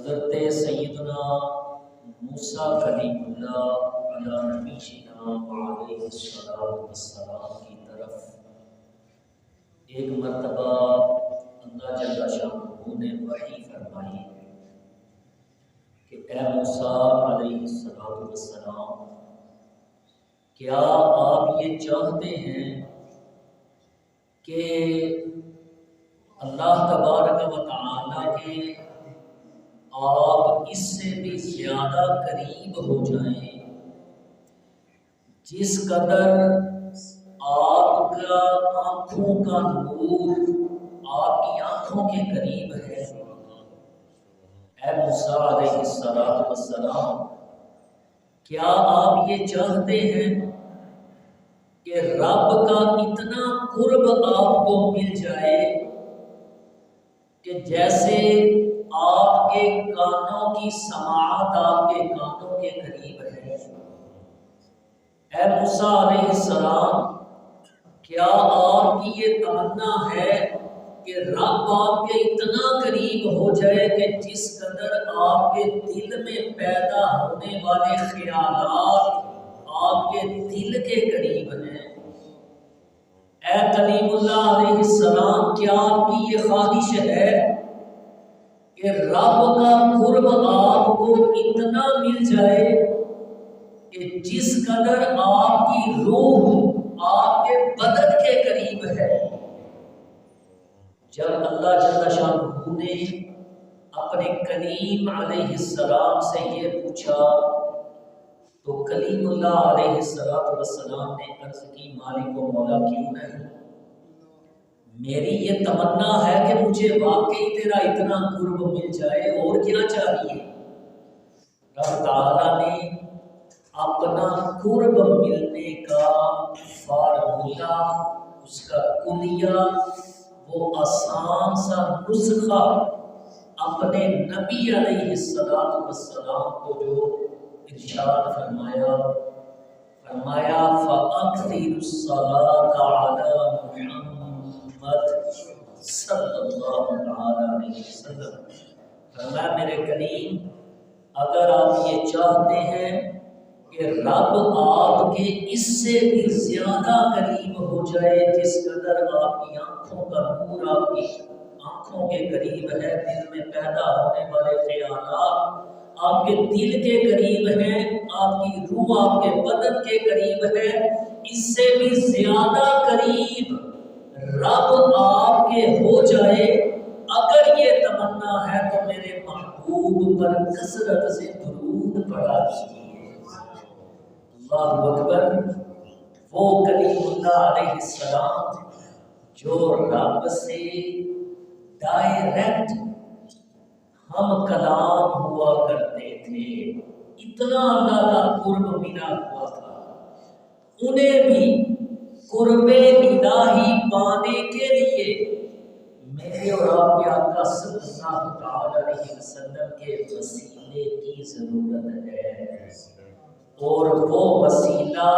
حضرت سیدنا موسیٰ کلیم اللہ علی نبینا علیہ السلام کی طرف ایک مرتبہ اللہ جل شانہ نے وحی فرمائی کہ اے موسیٰ علیہ السلام، کیا آپ یہ چاہتے ہیں کہ اللہ تبارک و تعالیٰ کے آپ اس سے بھی زیادہ قریب ہو جائیں جس قدر آپ کا آنکھوں کا نور آپ کی آنکھوں کے قریب ہے؟ اے موسیٰ علیہ السلام، کیا آپ یہ چاہتے ہیں کہ رب کا اتنا قرب آپ کو مل جائے کہ جیسے آپ کے کانوں کی سماعت آپ کے کانوں کے قریب ہے؟ اے موسیٰ علیہ السلام، کیا آپ کی یہ تمنا ہے کہ رب آپ کے اتنا قریب ہو جائے کہ جس قدر آپ کے دل میں پیدا ہونے والے خیالات آپ کے دل کے قریب ہیں؟ اے کلیم اللہ علیہ السلام، کیا آپ کی یہ خواہش ہے کہ رب کا قرب آپ کو اتنا مل جائے کہ جس قدر آپ کی روح آپ کے بدن کے قریب ہے؟ جب اللہ جل شانہ نے اپنے کلیم علیہ السلام سے یہ پوچھا تو کلیم اللہ علیہ السلام نے عرض کی، مالک و مولا کیوں نہیں، میری یہ تمنا ہے کہ مجھے واقعی تیرا اتنا قرب مل جائے، اور کیا چاہیے؟ رب تعالیٰ نے اپنا قرب ملنے کا فارمولہ، اس کا کلیہ، وہ آسان سا نسخہ اپنے نبی علیہ السلام کو جو ارشاد فرمایا فَأَكْثِرُوا الصَّلَاةَ عَلَى مُحَمَّدٍ صلی اللہ علیہ وسلم۔ فرمایا میرے کریم، اگر آپ یہ چاہتے ہیں کہ رب آپ کے اس سے بھی زیادہ قریب ہو جائے جس قدر آپ کی آنکھوں کا نور آپ کی آنکھوں کے قریب ہے، دل میں پیدا ہونے والے خیالات آپ کے دل کے قریب ہیں، آپ کی روح آپ کے بدن کے قریب ہے، اس سے بھی زیادہ قریب رب آپ کے ہو جائے، اگر یہ تمنا ہے تو میرے محبوب پر کثرت سے درود پڑھا دیجیے۔ اللہ اکبر۔ وہ کلیم اللہ علیہ السلام جو رب سے ڈائریکٹ ہم کلام ہوا کرتے تھے، اتنا اللہ کا قرب ملا ہوا تھا، انہیں بھی قرب الہی پانے کے لیے میرے اور آپ کے آقا صلی اللہ علیہ وسلم کے وسیلے کی ضرورت ہے، اور وہ وسیلہ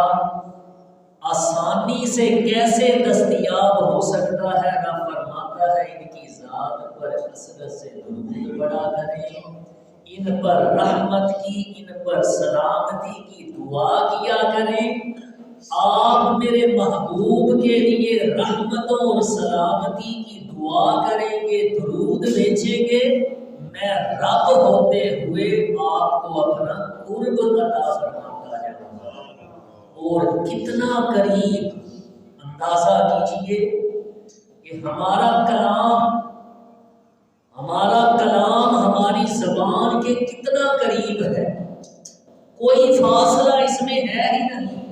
آسانی سے کیسے دستیاب ہو سکتا ہے؟ رب فرماتا ہے ان کی ذات پر کثرت سے درود پڑھا کریں، ان پر رحمت کی، ان پر سلامتی کی دعا کیا کریں۔ آپ میرے محبوب کے لیے رحمتوں اور سلامتی کی دعا کریں گے، درود بھیجیں گے، میں رب ہوتے ہوئے آپ کو اپنا قرب عطا فرماتا جاؤں گا۔ اور کتنا قریب، اندازہ کیجئے کہ ہمارا کلام ہماری زبان کے کتنا قریب ہے، کوئی فاصلہ اس میں ہے ہی نہیں۔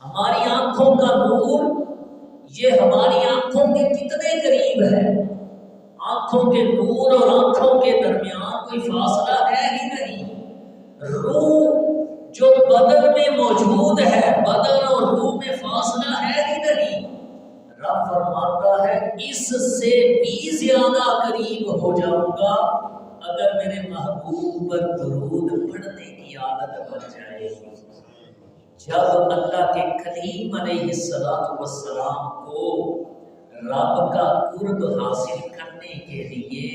ہماری آنکھوں کا نور یہ ہماری آنکھوں کے کتنے قریب ہے، آنکھوں کے نور اور آنکھوں کے درمیان کوئی فاصلہ ہے ہی نہیں۔ روح جو بدن میں موجود ہے، بدن اور روح میں فاصلہ ہے ہی نہیں، رب فرماتا ہے اس سے بھی زیادہ قریب ہو جاؤں گا اگر میرے محبوب پر درود پڑھنے کی عادت بن جائے گی۔ جب اللہ کے کلیم علیہ السلام کو رب کا قرب حاصل کرنے کے لیے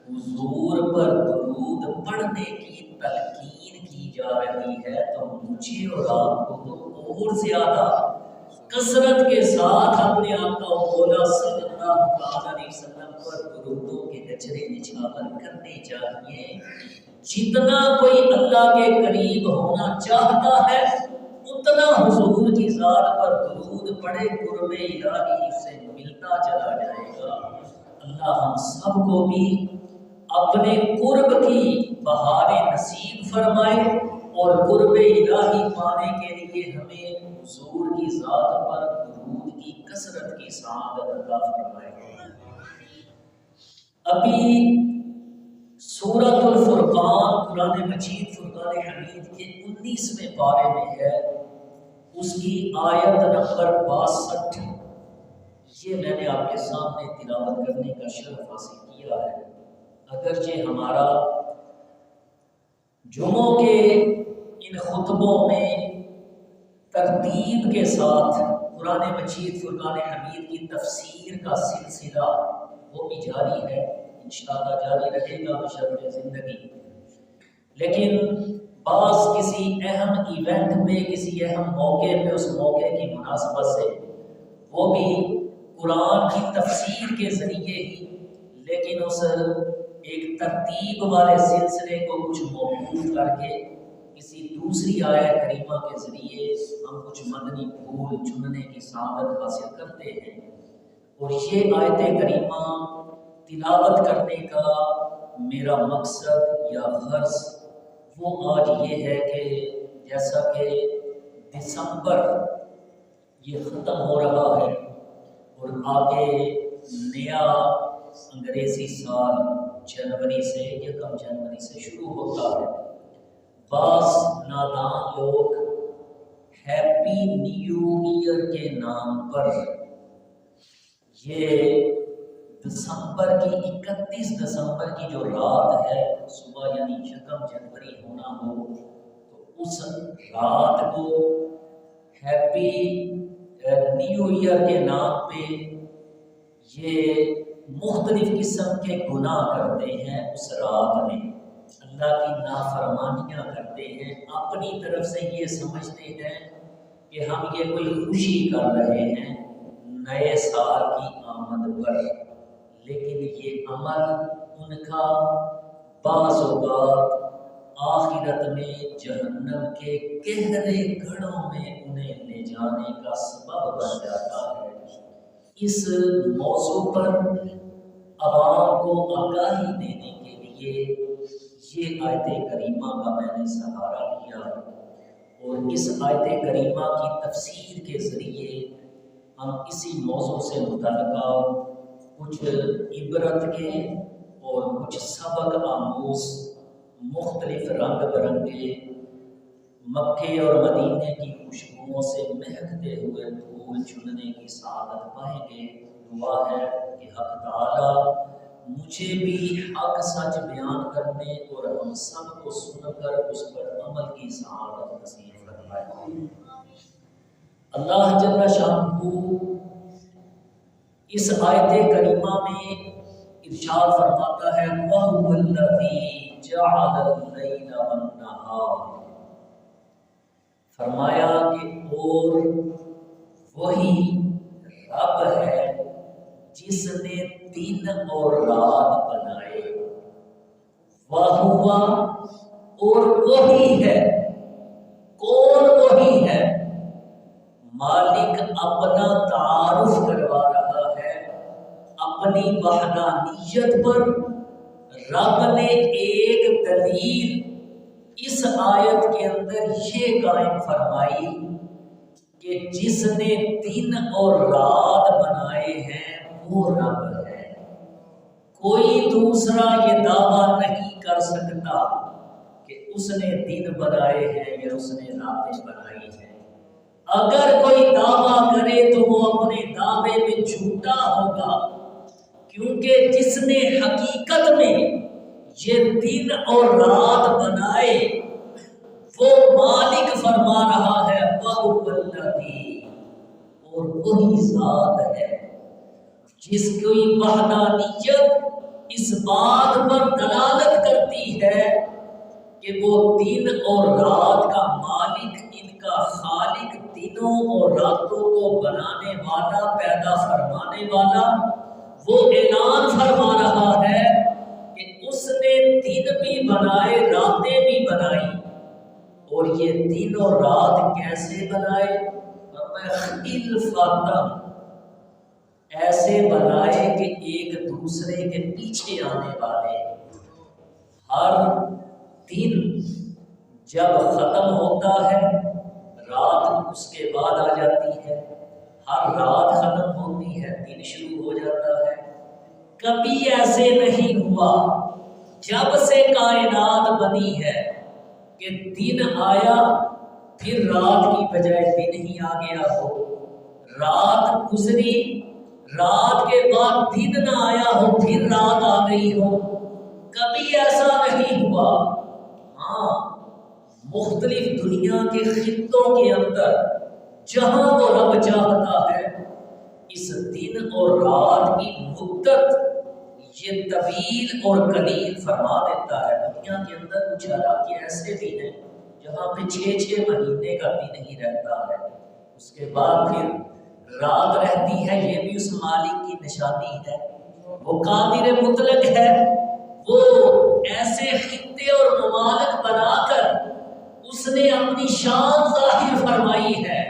حضور پر درود درود پڑھنے کی تلقین کی جا رہی ہے تو مجھے اور آپ کو تو اور زیادہ کثرت کے ساتھ اپنے آقا مولا صلی اللہ علیہ وسلم پر درودوں کے گجرے نچھاور کرنے چاہیے۔ جتنا کوئی اللہ کے قریب ہونا چاہتا ہے اتنا حضور کی ذات پر درود پڑھے، قرب الہی سے ملتا چلا جائے گا۔ اللہ ہم سب کو بھی اپنے قرب کی بہاریں نصیب فرمائے اور قرب الہی پانے کے لیے ہمیں حضور کی ذات پر درود کی کثرت کی سعادت عطا فرمائے۔ ابھی سورۃ الفرقان قرآن مجید فرقان حمید کے 19ویں پارے میں ہے، اس کی آیت نمبر 62۔ یہ میں نے آپ کے سامنے تلاوت کرنے کا شرف حاصل کیا ہے۔ اگرچہ ہمارا جمعوں کے ان خطبوں میں ترتیب کے ساتھ قرآن مجید فرقان حمید کی تفسیر کا سلسلہ وہ بھی جاری ہے، انشاءاللہ جاری رہے گا بشرط زندگی، لیکن بعض کسی اہم ایونٹ پہ، کسی اہم موقع پہ، اس موقع کی مناسبت سے وہ بھی قرآن کی تفسیر کے ذریعے ہی، لیکن اس ایک ترتیب والے سلسلے کو کچھ موقوف کر کے کسی دوسری آیت کریمہ کے ذریعے ہم کچھ مدنی پھول چننے کی سعادت حاصل کرتے ہیں۔ اور یہ آیت کریمہ تلاوت کرنے کا میرا مقصد یا غرض وہ آج یہ ہے کہ جیسا کہ دسمبر یہ ختم ہو رہا ہے اور آگے نیا انگریزی سال جنوری سے 1 جنوری سے شروع ہوتا ہے، بعض نادان لوگ ہیپی نیو ایئر کے نام پر یہ دسمبر کی 31 دسمبر کی جو رات ہے صبح یعنی 1 جنوری ہونا ہو تو اس رات کو ہیپی نیو ایئر کے نام پہ یہ مختلف قسم کے گناہ کرتے ہیں، اس رات میں اللہ کی نافرمانیاں کرتے ہیں، اپنی طرف سے یہ سمجھتے ہیں کہ ہم یہ کوئی خوشی کر رہے ہیں نئے سال کی آمد پر، لیکن یہ عمل ان کا بعض اوقات آخرت میں جہنم کے گہرے گڑھوں میں انہیں لے جانے کا سبب بن جاتا ہے۔ اس موضوع پر عوام کو آگاہی دینے کے لیے یہ آیت کریمہ کا میں نے سہارا لیا اور اس آیت کریمہ کی تفسیر کے ذریعے ہم اسی موضوع سے متعلقہ کچھ عبرت کے اور کچھ سبق آموز مختلف رنگ برنگے مکے اور مدینے کی خوشبوؤں سے مہکتے ہوئے پھول چننے کی سعادت پائیں گے۔ دعا ہے کہ حق تعالی مجھے بھی حق سچ بیان کرنے اور ہم سب کو سن کر اس پر عمل کی سعادت نصیب فرمائے۔ اللہ جل شانہ اس آیت کریمہ میں ارشاد فرماتا ہے وَهُوَ الَّذِي جَعَلَ اللَّيْلَ وَالنَّهَارَ، فرمایا کہ اور وہی رب ہے جس نے دن اور رات بنائے، وَهُوَ اور وہی ہے، کون وہی ہے؟ مالک اپنا تعارف کروا رہا ہے اپنی وحدانیت پر۔ رب نے ایک دلیل اس آیت کے اندر یہ قائم فرمائی کہ جس نے دن اور رات بنائے ہیں وہ رب ہے۔ کوئی دوسرا یہ دعویٰ نہیں کر سکتا کہ اس نے دن بنائے ہیں یا اس نے راتیں بنائی ہیں۔ اگر کوئی دعویٰ کرے تو وہ اپنے دعوے میں جھوٹا ہوگا، کیونکہ جس نے حقیقت میں یہ دن اور رات بنائے وہ مالک فرما رہا ہے وَهُوَ الَّذِي، اور وہی ذات ہے جس کی وحدانیت اس بات پر دلالت کرتی ہے کہ وہ دن اور رات کا مالک، ان کا خالق، دنوں اور راتوں کو بنانے والا، پیدا فرمانے والا، وہ اعلان فرما رہا ہے کہ اس نے دن بھی بنائے، راتیں بھی بنائی، اور یہ دن اور رات کیسے بنائے؟ خلفتن، ایسے بنائے کہ ایک دوسرے کے پیچھے آنے والے۔ ہر دن جب ختم ہوتا ہے رات اس کے بعد آ جاتی ہے، ہر رات ختم ہوتی ہے دن شروع ہو جاتا ہے۔ کبھی ایسے نہیں ہوا جب سے کائنات بنی ہے کہ دن آیا پھر رات کی بجائے دن ہی آ گیا ہو، رات گزری رات کے بعد دن نہ آیا ہو پھر رات آ گئی ہو، کبھی ایسا نہیں ہوا۔ ہاں، مختلف دنیا کے خطوں کے اندر جہاں وہ رب چاہتا ہے اس دن اور رات کی مدت یہ طویل اور قلیل فرما دیتا ہے۔ دنیا کے اندر کچھ علاقے ایسے بھی ہیں جہاں پہ 6 مہینے کا دن ہی رہتا ہے، اس کے بعد پھر رات رہتی ہے۔ یہ بھی اس مالک کی نشانی ہے، وہ قادر مطلق ہے، وہ ایسے خطے اور ممالک بنا کر اس نے اپنی شان ظاہر فرمائی ہے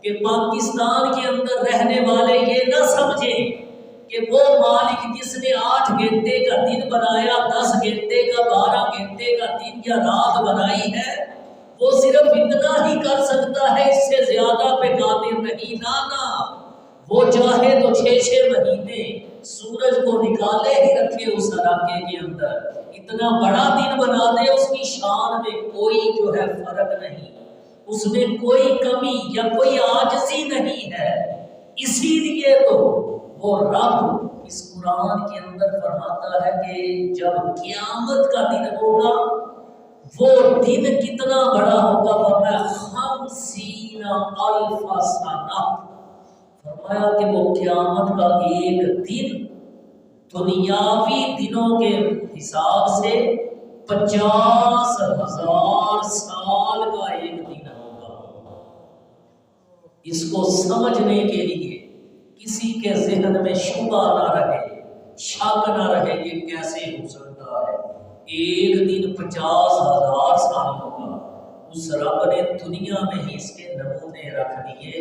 کہ پاکستان کے اندر رہنے والے یہ نہ سمجھیں کہ وہ مالک جس نے 8 گھنٹے کا دن بنایا، 10 گھنٹے کا، 12 گھنٹے کا دن یا رات بنائی ہے، وہ صرف اتنا ہی کر سکتا ہے، اس سے زیادہ پہ قادر نہیں۔ نانا، وہ چاہے تو 6 مہینے سورج کو نکالے ہی رکھے اس علاقے کے اندر، اتنا بڑا دن بنا دے، اس کی شان میں کوئی جو ہے فرق نہیں، اس میں کوئی کمی یا کوئی عاجزی نہیں ہے۔ اسی لیے تو وہ رب اس قرآن کے اندر فرماتا ہے کہ جب قیامت کا دن ہوگا وہ دن کتنا بڑا ہوگا، فرمایا 50,000 سنہ، فرمایا کہ وہ قیامت کا ایک دن دنیاوی دنوں کے حساب سے 50,000 سال کا ایک دن ہوگا۔ اس کو سمجھنے کے لیے کسی کے ذہن میں شبہ نہ رہے، شک نہ رہے کہ کیسے ہو سکتا ہے ایک دن 50,000 سال ہوگا۔ اس رب نے دنیا میں ہی اس کے نمونے رکھ دیے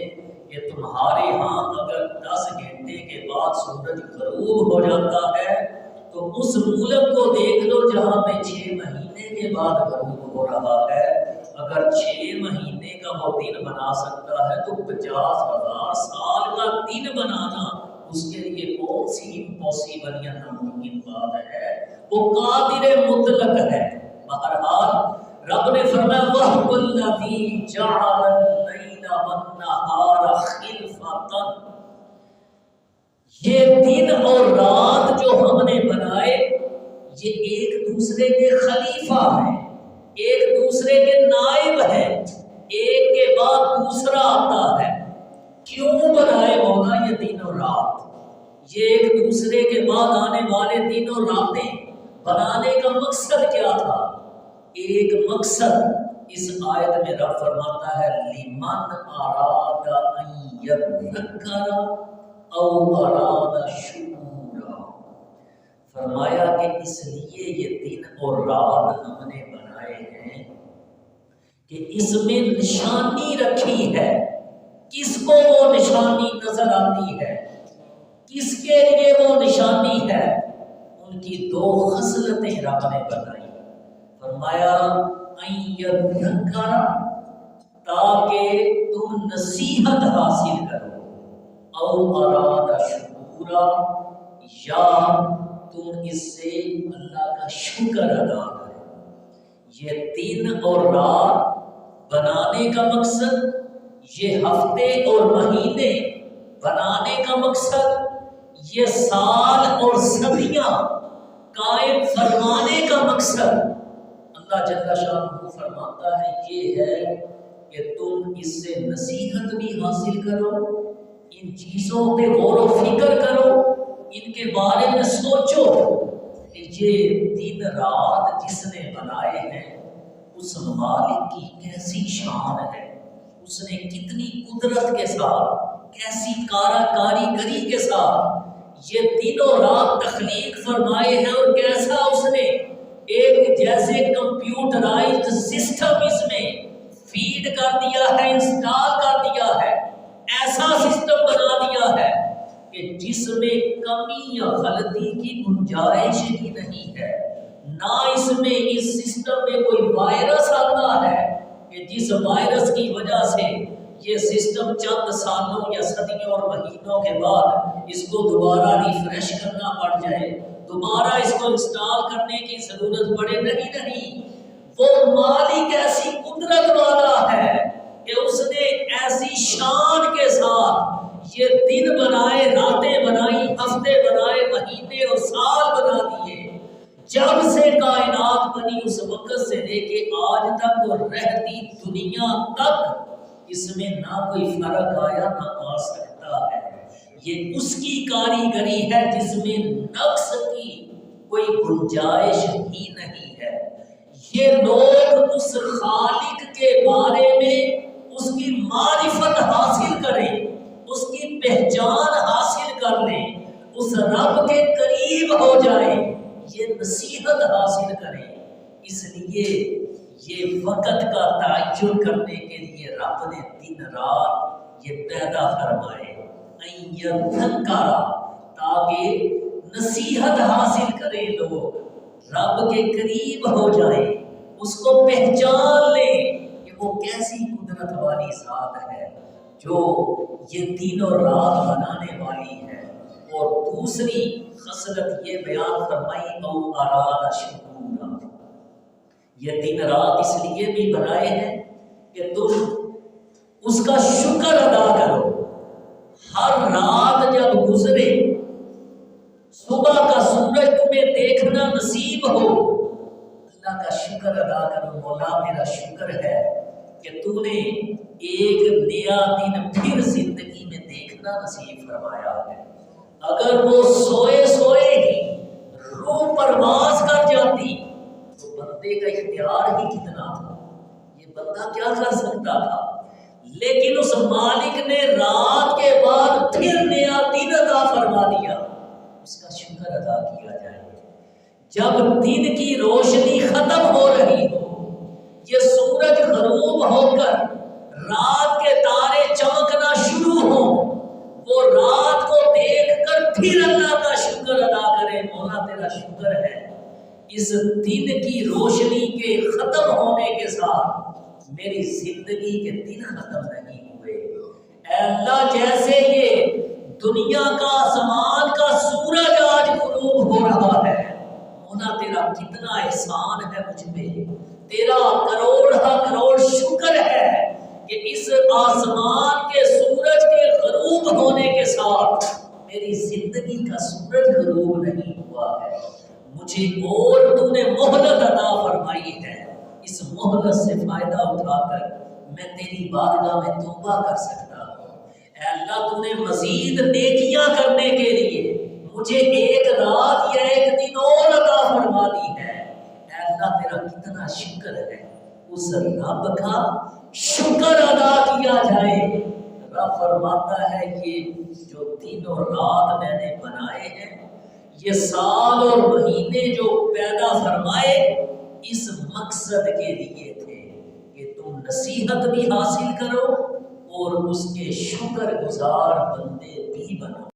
کہ تمہارے ہاں اگر 10 گھنٹے کے بعد سورج غروب ہو جاتا ہے تو اس ملک کو دیکھ لو جہاں پہ 6 مہینے کے بعد غروب ہو رہا ہے، اگر 6 مہینے کا وہ دن بنا سکتا ہے تو 50,000 سال کا دن بنانا اس کے لیے کون سی امپاسبل یا ناممکن بات ہے؟ وہ قادر مطلق ہے۔ بہرحال رب نے فرمایا وَهُوَ الَّذِي جَعَلَ اللَّيْلَ وَالنَّهَارَ خِلْفَةً، یہ دن اور رات جو ہم نے بنائے یہ ایک دوسرے کے خلیفہ ہیں، ایک دوسرے کے نائب ہیں، ایک کے بعد دوسرا آتا ہے۔ کیوں بنائے مولا یہ دن اور رات؟ یہ ایک دوسرے کے بعد آنے والے دن اور راتیں بنانے کا مقصد کیا تھا؟ ایک مقصد اس آیت میں رب فرماتا ہے لمن اراد ان یذکر او اراد شکورا، فرمایا کہ اس لیے یہ دن اور رات ہم نے بنائے ہیں کہ اس میں نشانی رکھی ہے۔ کس کو وہ نشانی نظر آتی ہے؟ کس کے لیے وہ نشانی ہے؟ ان کی 2 خصلتیں رب نے بتائی، فرمایا تاکہ تم نصیحت حاصل کرو، او اراد شکورا، یا تم اس سے اللہ کا شکر ادا کرو۔ یہ دن اور رات بنانے کا مقصد، یہ ہفتے اور مہینے بنانے کا مقصد، یہ سال اور صدیاں قائم فرمانے کا مقصد، اللہ جل شانہ فرماتا ہے یہ ہے کہ تم اس سے نصیحت بھی حاصل کرو، ان چیزوں پہ غور و فکر کرو، ان کے بارے میں سوچو کہ یہ دن رات جس نے بنائے ہیں اس مالک کی کیسی شان ہے، اس نے کتنی قدرت کے ساتھ، کیسی کاریگری کے ساتھ یہ دن و رات تخلیق فرمائے ہیں، اور کیسا اس نے ایک جیسے کمپیوٹرائزڈ سسٹم اس میں فیڈ کر دیا ہے، انسٹال کر دیا ہے، ایسا سسٹم بنا دیا ہے کہ جس میں کمی یا غلطی کی گنجائش ہی نہیں ہے۔ نہ اس میں اس سسٹم میں کوئی وائرس آتا ہے کہ جس وائرس کی وجہ سے یہ سسٹم چند سالوں یا صدیوں اور مہینوں کے بعد اس کو دوبارہ ریفریش کرنا پڑ جائے، دوبارہ اس کو انسٹال کرنے کی ضرورت پڑے۔ نہیں، وہ مالک ایسی قدرت والا ہے کہ اس نے ایسی شان کے ساتھ یہ دن بنائے، راتیں بنائی، ہفتے بنائے، مہینے اور سال بنا دیے۔ جب سے کائنات بنی اس وقت سے لے کے آج تک اور رہتی دنیا تک اس میں نہ کوئی فرق آیا نہ آ سکتا ہے۔ یہ اس کی کاریگری ہے جس میں نقص کی کوئی گنجائش ہی نہیں ہے۔ یہ لوگ اس خالق کے بارے میں اس کی معرفت حاصل کریں، اس کی پہچان حاصل کر لیں، اس رب کے قریب ہو جائیں، یہ نصیحت حاصل کریں۔ اس لیے یہ وقت کا تعین کرنے کے لیے رب نے دن رات یہ پیدا فرمائے، تاکہ نصیحت حاصل کریں، لوگ رب کے قریب ہو جائیں، اس کو پہچان لیں کہ وہ کیسی قدرت والی ذات ہے جو یہ دن اور رات بنانے والی ہے۔ اور دوسری خصلت یہ بیان فرمائی، او اراد شکورا، یہ دن رات اس لیے بھی بنائے ہیں کہ تم اس کا شکر ادا کرو۔ ہر رات جب گزرے، صبح کا سورج تمہیں دیکھنا نصیب ہو، اللہ کا شکر ادا کرو۔ مولا میرا شکر ہے کہ تو نے ایک نیا دن پھر زندگی میں دیکھنا نصیب فرمایا ہے۔ اگر وہ سوئے ہی روح پرواز کر جاتی تو بندے کا اختیار ہی کتنا تھا، یہ بندہ کیا کر سکتا تھا؟ لیکن اس مالک نے رات کے بعد پھر نیا دن عطا فرما دیا، اس کا شکر ادا کیا جائے۔ جب دن کی روشنی ختم ہو رہی ہو، یہ سورج غروب ہو کر رات کے تارے چمکنا شروع ہوں، وہ رات کو دیکھ کر پھر اللہ کا شکر ادا کرے، مولا تیرا شکر ہے اس دن کی روشنی کے ختم ہونے کے ساتھ میری زندگی کے دن ختم نہیں ہوئے۔ اے اللہ، جیسے یہ دنیا کا آسمان کا سورج آج غروب ہو رہا ہے، مولا تیرا کتنا احسان ہے مجھ پہ، تیرا کروڑ شکر ہے کہ اس آسمان کے سورج کے غروب ہونے کے ساتھ میری زندگی کا سورج غروب نہیں ہوا ہے، مجھے اور تو نے مہلت عطا فرمائی ہے۔ اس مہلت سے فائدہ اٹھا کر میں تیری بارگاہ میں توبہ کر سکتا ہوں۔ اے اللہ، تو نے مزید نیکیاں کرنے کے لیے مجھے ایک رات یا ایک دن اور عطا فرما دی ہے۔ اے اللہ، تیرا کتنا شکر ہے، اس رب کا شکر ادا کیا جائے۔ رب فرماتا ہے یہ جو دن اور رات میں نے بنائے ہیں، یہ سال اور مہینے جو پیدا فرمائے، اس مقصد کے لیے تھے کہ تم نصیحت بھی حاصل کرو اور اس کے شکر گزار بندے بھی بنو۔